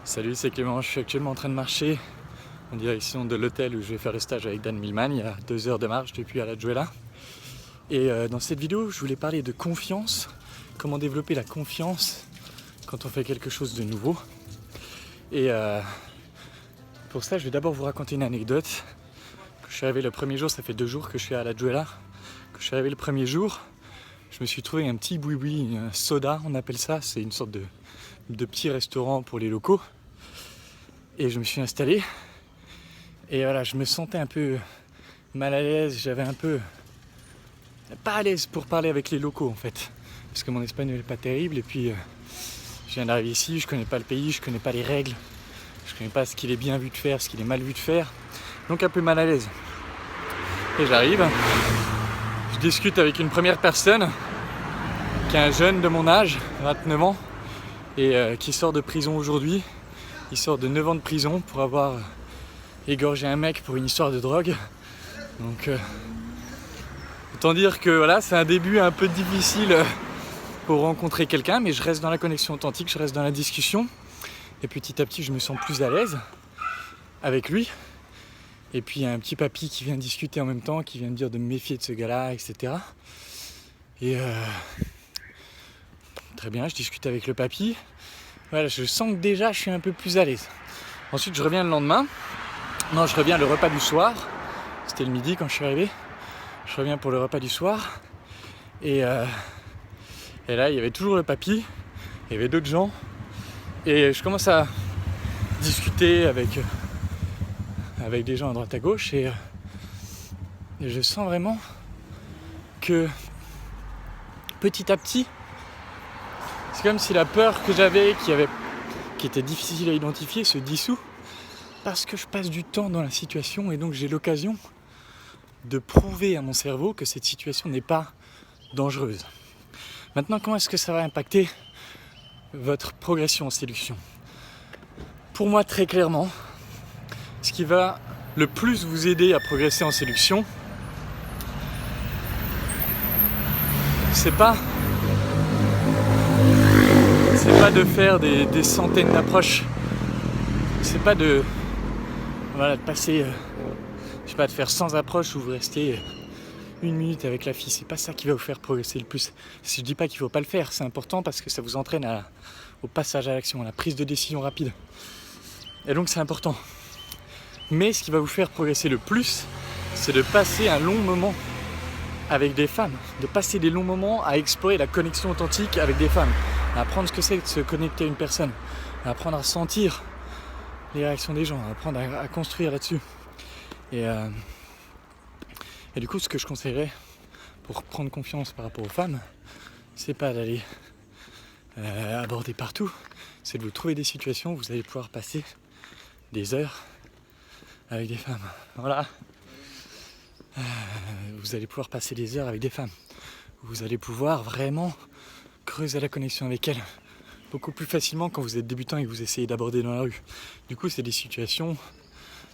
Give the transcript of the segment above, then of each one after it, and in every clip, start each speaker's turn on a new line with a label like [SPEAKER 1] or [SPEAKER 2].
[SPEAKER 1] Salut, c'est Clément, je suis actuellement en train de marcher en direction de l'hôtel où je vais faire le stage avec Dan Millman. Il y a 2 heures de marche depuis Alajuela. Et dans cette vidéo, je voulais parler de confiance, comment développer la confiance quand on fait quelque chose de nouveau. Et pour ça, je vais d'abord vous raconter une anecdote. Quand je suis arrivé le premier jour, ça fait 2 jours que je suis à Alajuela. Quand je suis arrivé le premier jour, je me suis trouvé un petit boui-boui, un soda, on appelle ça. C'est une sorte de petit restaurant pour les locaux. Et je me suis installé. Et voilà, je me sentais un peu mal à l'aise. J'avais un peu pas à l'aise pour parler avec les locaux en fait. Parce que mon espagnol n'est pas terrible. Et puis je viens d'arriver ici, je connais pas le pays, je connais pas les règles. Je connais pas ce qu'il est bien vu de faire, ce qu'il est mal vu de faire. Donc un peu mal à l'aise. Et j'arrive. Je discute avec une première personne qui est un jeune de mon âge, 29 ans. Et qui sort de prison aujourd'hui. Il sort de 9 ans de prison pour avoir égorgé un mec pour une histoire de drogue. Donc autant dire que voilà, c'est un début un peu difficile pour rencontrer quelqu'un, mais je reste dans la connexion authentique, je reste dans la discussion. Et petit à petit, je me sens plus à l'aise avec lui. Et puis il y a un petit papy qui vient discuter en même temps, qui vient me dire de me méfier de ce gars-là, etc. Et très bien, je discute avec le papy. Voilà, je sens que déjà je suis un peu plus à l'aise. Ensuite, je reviens le lendemain. Non, je reviens le repas du soir. C'était le midi quand je suis arrivé. Je reviens pour le repas du soir. Et là, il y avait toujours le papy. Il y avait d'autres gens. Et je commence à discuter avec des gens à droite à gauche. Et je sens vraiment que petit à petit, c'est comme si la peur que j'avais, qui était difficile à identifier, se dissout parce que je passe du temps dans la situation et donc j'ai l'occasion de prouver à mon cerveau que cette situation n'est pas dangereuse. Maintenant, comment est-ce que ça va impacter votre progression en séduction ? Pour moi, très clairement, ce qui va le plus vous aider à progresser en séduction, c'est pas de faire des centaines d'approches. C'est pas de passer, de faire 100 approches où vous restez 1 minute avec la fille. C'est pas ça qui va vous faire progresser le plus. Si je dis pas qu'il faut pas le faire, c'est important parce que ça vous entraîne au passage à l'action, à la prise de décision rapide. Et donc c'est important. Mais ce qui va vous faire progresser le plus, c'est de passer un long moment avec des femmes, de passer des longs moments à explorer la connexion authentique avec des femmes, à apprendre ce que c'est de se connecter à une personne, à apprendre à sentir les réactions des gens, à apprendre à construire là-dessus. Et du coup, ce que je conseillerais pour prendre confiance par rapport aux femmes, c'est pas d'aller aborder partout, c'est de vous trouver des situations où vous allez pouvoir passer des heures avec des femmes. Voilà. Vous allez pouvoir passer des heures avec des femmes. Vous allez pouvoir vraiment creuser la connexion avec elles beaucoup plus facilement quand vous êtes débutant et que vous essayez d'aborder dans la rue. Du coup, c'est des situations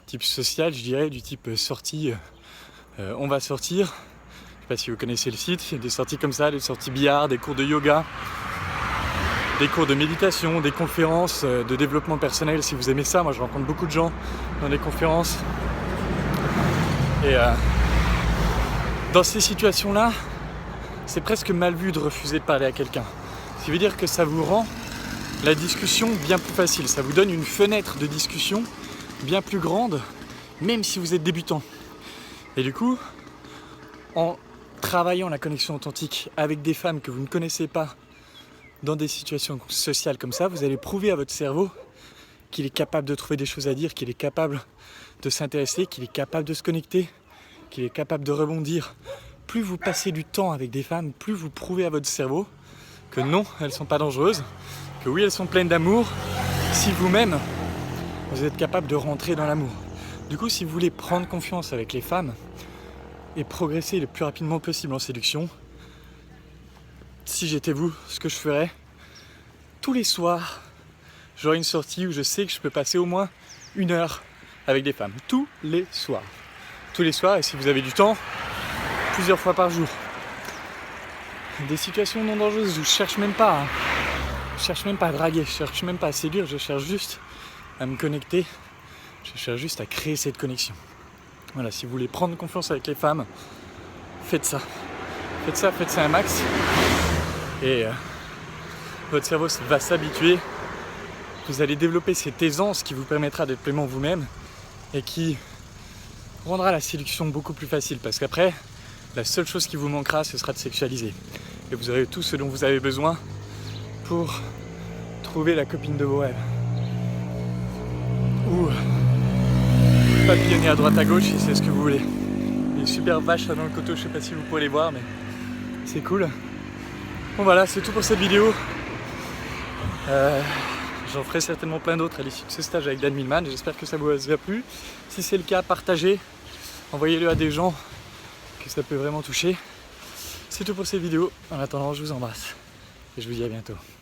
[SPEAKER 1] type social, je dirais, du type sortie, on va sortir. Je sais pas si vous connaissez le site, il y a des sorties comme ça, des sorties billard, des cours de yoga, des cours de méditation, des conférences de développement personnel. Si vous aimez ça, moi je rencontre beaucoup de gens dans des conférences. Et dans ces situations-là, c'est presque mal vu de refuser de parler à quelqu'un. Ce qui veut dire que ça vous rend la discussion bien plus facile. Ça vous donne une fenêtre de discussion bien plus grande, même si vous êtes débutant. Et du coup, en travaillant la connexion authentique avec des femmes que vous ne connaissez pas dans des situations sociales comme ça, vous allez prouver à votre cerveau qu'il est capable de trouver des choses à dire, qu'il est capable de s'intéresser, qu'il est capable de se connecter, qu'il est capable de rebondir. Plus vous passez du temps avec des femmes, plus vous prouvez à votre cerveau que non, elles ne sont pas dangereuses, que oui, elles sont pleines d'amour, si vous-même, vous êtes capable de rentrer dans l'amour. Du coup, si vous voulez prendre confiance avec les femmes et progresser le plus rapidement possible en séduction, si j'étais vous, ce que je ferais, tous les soirs, j'aurais une sortie où je sais que je peux passer au moins 1 heure avec des femmes. Tous les soirs. Tous les soirs, et si vous avez du temps, plusieurs fois par jour. Des situations non dangereuses où je cherche même pas Je cherche même pas à draguer, je cherche même pas à séduire, je cherche juste à me connecter, je cherche juste à créer cette connexion. Voilà, si vous voulez prendre confiance avec les femmes, faites ça. Faites ça un max. Et votre cerveau va s'habituer. Vous allez développer cette aisance qui vous permettra d'être pleinement vous-même et qui rendra la séduction beaucoup plus facile. Parce qu'après, la seule chose qui vous manquera, ce sera de sexualiser. Et vous aurez tout ce dont vous avez besoin pour trouver la copine de vos rêves. Ou papillonner à droite à gauche si c'est ce que vous voulez. Il y a une super vache là dans le coteau, je sais pas si vous pouvez les voir, mais c'est cool. Bon voilà, c'est tout pour cette vidéo. J'en ferai certainement plein d'autres à l'issue de ce stage avec Dan Millman. J'espère que ça vous a plu. Si c'est le cas, partagez, envoyez-le à des gens que ça peut vraiment toucher. C'est tout pour cette vidéo. En attendant, je vous embrasse et je vous dis à bientôt.